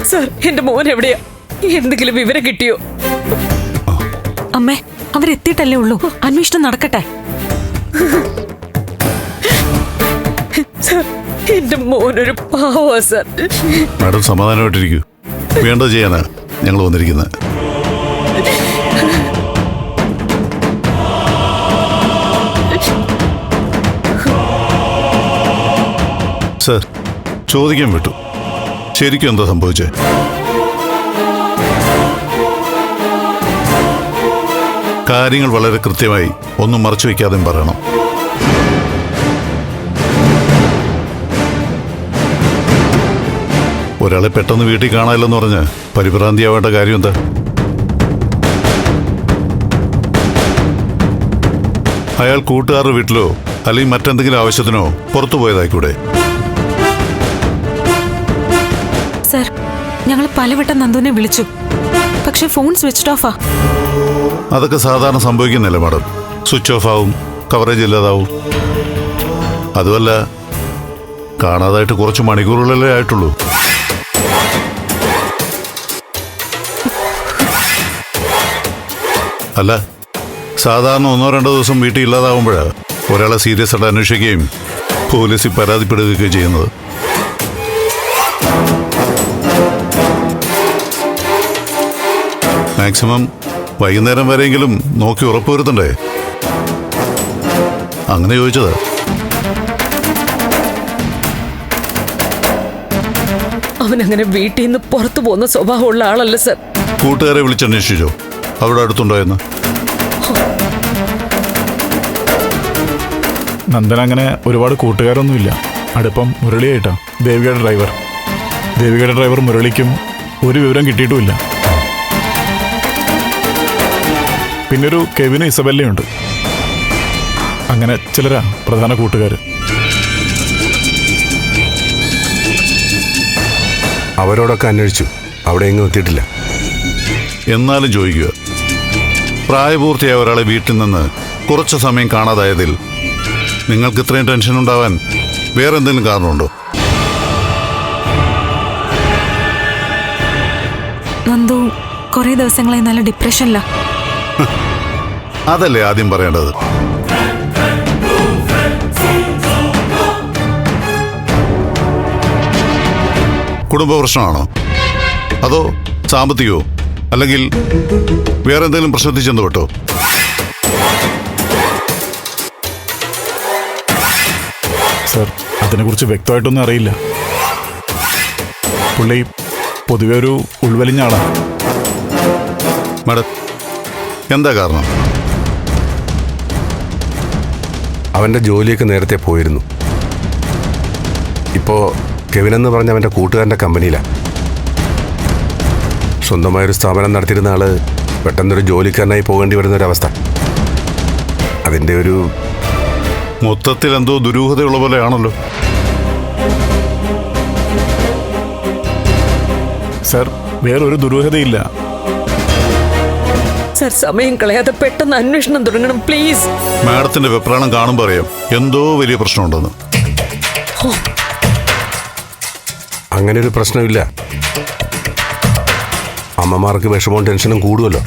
Sir, എന്റെ മോൻ എവിടെയാ? എന്തെങ്കിലും വിവരം കിട്ടിയോ? അമ്മേ, അവരെത്തിയിട്ടല്ലേ ഉള്ളൂ. അന്വേഷണം നടക്കട്ടെ. സാർ, എന്റെ മോനൊരു പാവാ സാർ. മാഡം സമാധാനമായിട്ടിരിക്കൂ. വേണ്ടത് ചെയ്യാനാ ഞങ്ങൾ വന്നിരിക്കുന്നത്. സർ, ചോദിക്കാൻ വിട്ടു. ശരിക്കും എന്താ സംഭവിച്ചേ? കാര്യങ്ങൾ വളരെ കൃത്യമായി ഒന്നും മറച്ചു വയ്ക്കാതെയും പറയണം. ഒരാളെ പെട്ടെന്ന് വീട്ടിൽ കാണാനില്ലെന്ന് പറഞ്ഞ് പരിഭ്രാന്തിയാവേണ്ട കാര്യം എന്താ? അയാൾ കൂട്ടുകാരുടെ വീട്ടിലോ അല്ലെങ്കിൽ മറ്റെന്തെങ്കിലും ആവശ്യത്തിനോ പുറത്തു പോയതായിക്കൂടെ? സർ, ഞങ്ങൾ പലവട്ടം നന്ദുവിനെ വിളിച്ചു, പക്ഷെ ഫോൺ സ്വിച്ച് ഓഫാ. അതൊക്കെ സാധാരണ സംഭവിക്കുന്നില്ല മാഡം. സ്വിച്ച് ഓഫ് ആവും, കവറേജ് ഇല്ലാതാവും. അതുമല്ല, കാണാതായിട്ട് കുറച്ച് മണിക്കൂറുകളല്ലേ ആയിട്ടുള്ളൂ. അല്ല, സാധാരണ 1-2 ദിവസം വീട്ടിൽ ഇല്ലാതാവുമ്പോഴാണ് ഒരാളെ സീരിയസ് ആയിട്ട് അന്വേഷിക്കുകയും പോലീസിൽ പരാതിപ്പെടുകയൊക്കെ ചെയ്യുന്നത്. മാക്സിമം വൈകുന്നേരം വരെയെങ്കിലും നോക്കി ഉറപ്പുവരുത്തണ്ടേ? അങ്ങനെ ചോദിച്ചതാ. അവനങ്ങനെ വീട്ടിൽ നിന്ന് പുറത്തു പോകുന്ന സ്വഭാവമുള്ള ആളല്ല സർ. കൂട്ടുകാരെ വിളിച്ചന്വേഷിച്ചോ അവിടെ അടുത്തുണ്ടോയെന്ന്? നന്ദൻ അങ്ങനെ ഒരുപാട് കൂട്ടുകാരൊന്നുമില്ല. അടുപ്പം മുരളിയായിട്ടാ. ദേവികയുടെ ഡ്രൈവർ മുരളിക്കും ഒരു വിവരം കിട്ടിയിട്ടുമില്ല. പിന്നൊരു കെവിനും ഇസബെല്ലയുണ്ട്. അങ്ങനെ ചിലരാ പ്രധാന കൂട്ടുകാർ. അവരോടൊക്കെ അന്വേഷിച്ചു, അവിടെ എങ്ങും എത്തിയിട്ടില്ല. എന്നാലും ചോദിക്കുക, പ്രായപൂർത്തിയായ ഒരാളെ വീട്ടിൽ നിന്ന് കുറച്ച് സമയം കാണാതായതിൽ നിങ്ങൾക്ക് ഇത്രയും ടെൻഷൻ ഉണ്ടാവാൻ വേറെ എന്തെങ്കിലും കാരണമുണ്ടോ? നന്ദു കുറെ ദിവസങ്ങളായി നല്ല ഡിപ്രഷനിലാ. അതല്ലേ ആദ്യം പറയേണ്ടത്. കുടുംബ പ്രശ്നമാണോ, അതോ സാമ്പത്തികമോ, അല്ലെങ്കിൽ വേറെ എന്തെങ്കിലും പ്രശ്നത്തിൽ ചെന്ന് പെട്ടോ? സർ, അതിനെക്കുറിച്ച് വ്യക്തമായിട്ടൊന്നും അറിയില്ല. പുള്ളി പൊതുവെ ഒരു ഉൾവലിഞ്ഞ ആളാണ്. മാഡം, എന്താ കാരണം? അവൻ്റെ ജോലിയൊക്കെ നേരത്തെ പോയിരുന്നു. ഇപ്പോൾ കെവിനെന്ന് പറഞ്ഞ അവൻ്റെ കൂട്ടുകാരൻ്റെ കമ്പനിയിലാണ്. സ്വന്തമായൊരു സ്ഥാപനം നടത്തിയിരുന്ന ആള് പെട്ടെന്നൊരു ജോലിക്കാരനായി പോകേണ്ടി വരുന്നൊരവസ്ഥ. അതിൻ്റെ ഒരു മൊത്തത്തിൽ എന്തോ ദുരൂഹതയുള്ള പോലെയാണല്ലോ. സർ, വേറൊരു ദുരൂഹതയില്ല. സർ, സമയം കളയാതെ പെട്ടെന്ന് അന്വേഷണം തുടങ്ങണം പ്ലീസ്. മാഡത്തിന്റെ വെപ്രാളം കാണുമ്പോൾ അറിയാം എന്തോ വലിയ പ്രശ്നമുണ്ടെന്ന്. അങ്ങനെ ഒരു പ്രശ്നമില്ല. അമ്മമാർക്ക് വിഷമവും ടെൻഷനും കൂടുമല്ലോ.